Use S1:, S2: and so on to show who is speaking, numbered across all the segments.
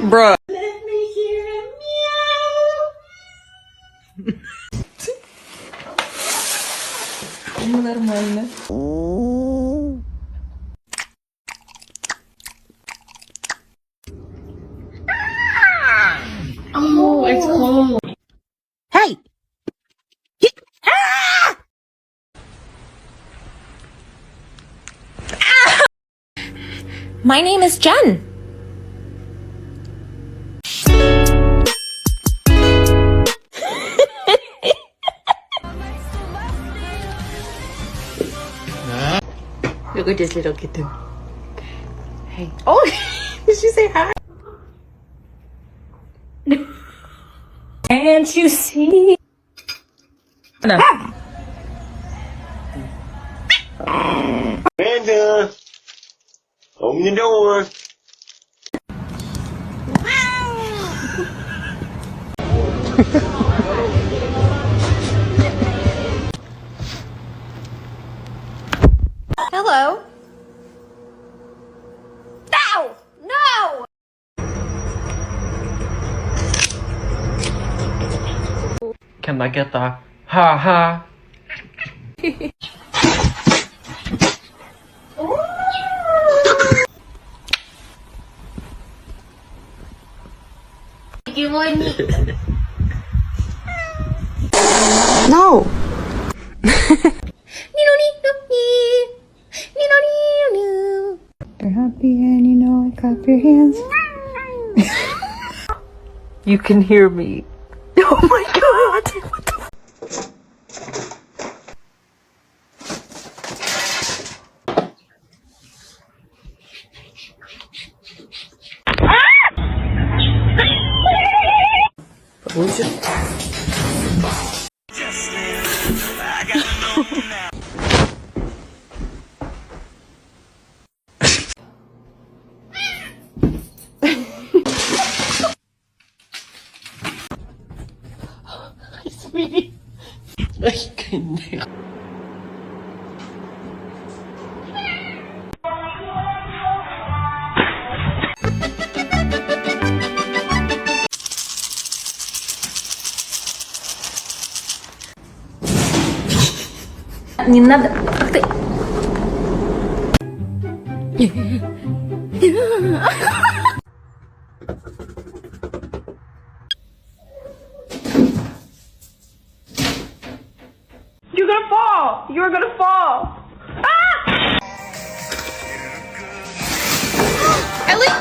S1: Bruh.
S2: Let me hear a meow.
S1: Ну, нормально.
S2: Oh, it's cold.
S3: Hey! My name is Jen.
S2: Look at this little kitten. Hey. Oh, did she say hi?
S3: Can't you see?
S1: No.
S4: Amanda, open the door.
S3: Hello? No! No!
S1: Can I get a ha ha?
S2: No.
S1: You're happy and you know it. Clap your hands. You can hear me.
S2: Oh my god. What the Sweetie.
S3: Не надо. Ах ты.
S2: You're gonna fall. You're gonna fall. Ah!
S3: Ellie!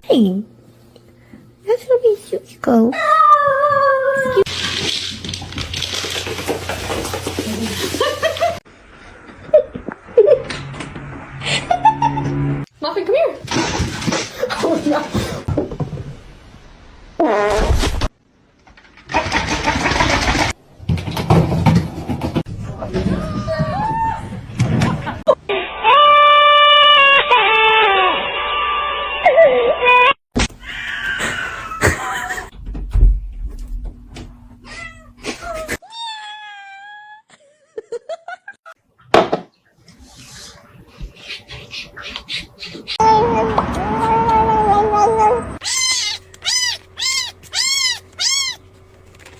S3: Hey, that's gonna be cute. Go. Muffin, come here. Oh no.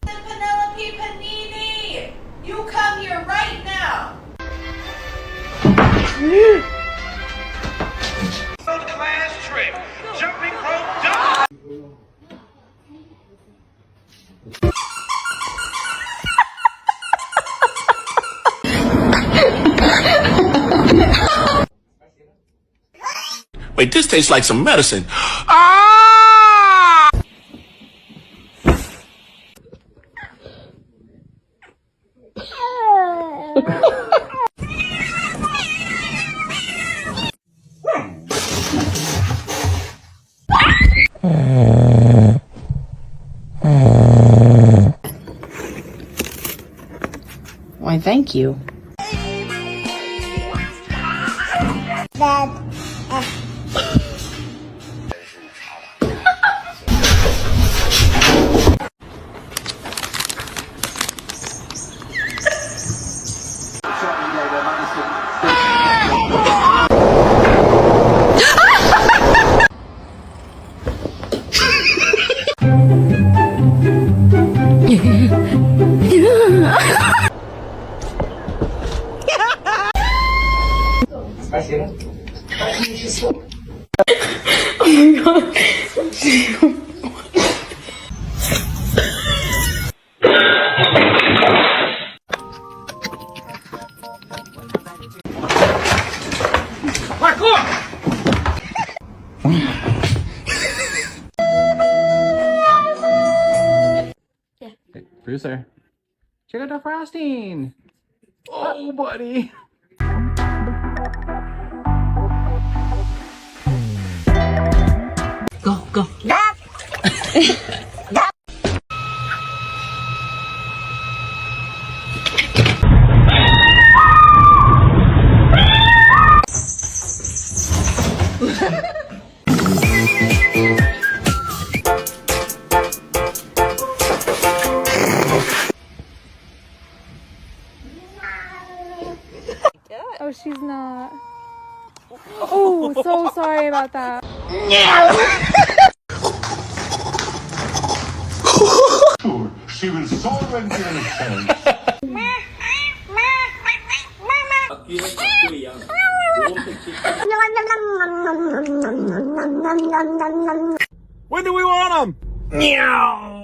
S2: Penelope Panini, you come here right now.
S5: Wait, this tastes like some medicine. Ah!
S2: Why, thank you.
S1: Bruiser, check out the frosting. Oh, buddy.
S2: Go, go.
S6: Oh, she's not. Oh, so sorry about that.
S4: She was so innocent.
S5: When do we want them? Meow.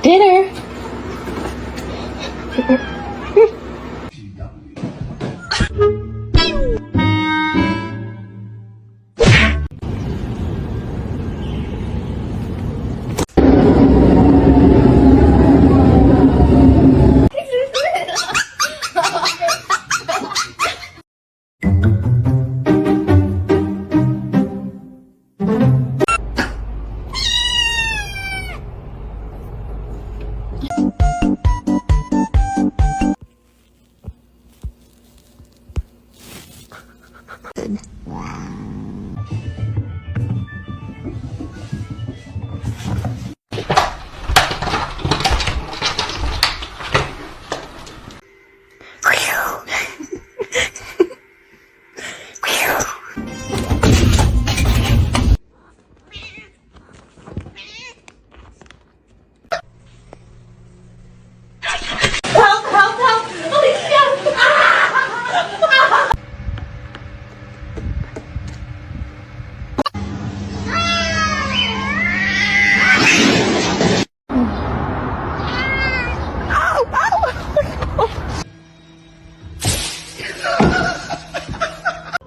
S3: Dinner.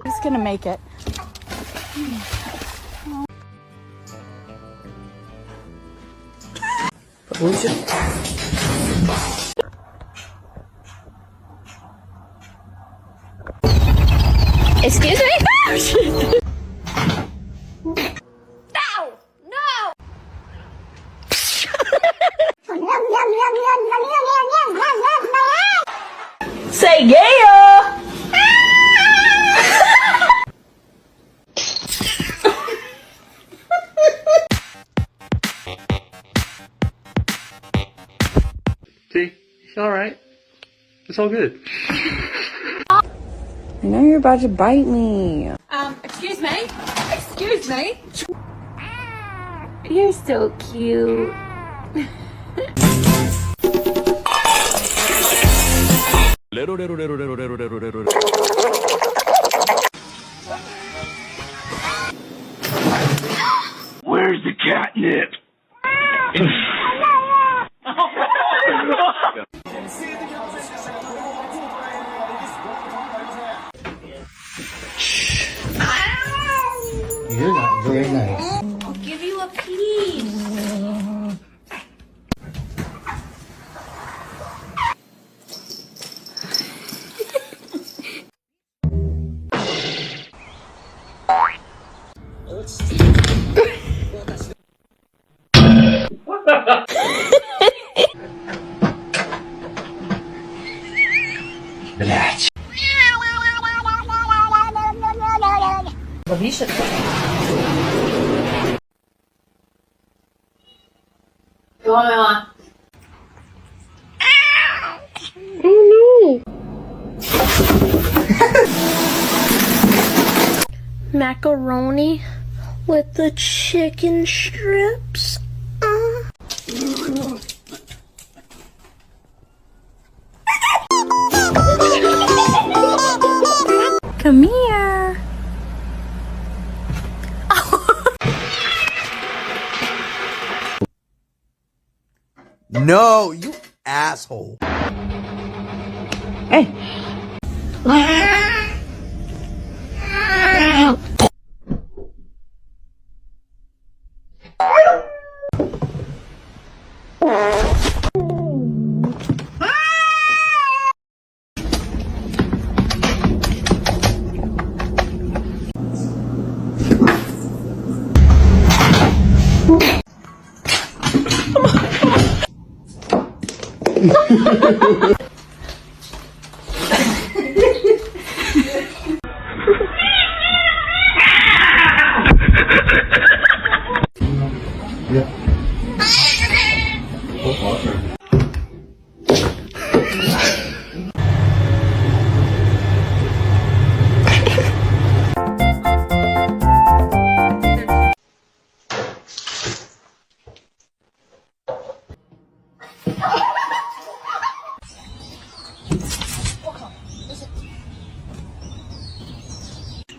S6: Just gonna make it.
S3: Excuse me?
S2: Say yeah!
S1: See, it's all right. It's all good.
S6: I know you're about to bite me.
S2: Excuse me? Excuse me? You're so cute.
S5: Where's the catnip?
S7: You're not very nice.
S2: I'll give you a piece.
S7: Блять.
S3: Macaroni with the chicken strips. Come here.
S8: No, you asshole.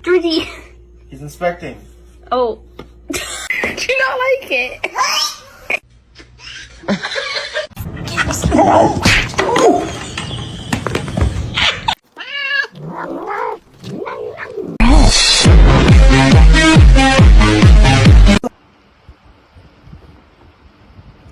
S2: Georgie.
S7: He's inspecting.
S2: Oh. Do you not like it?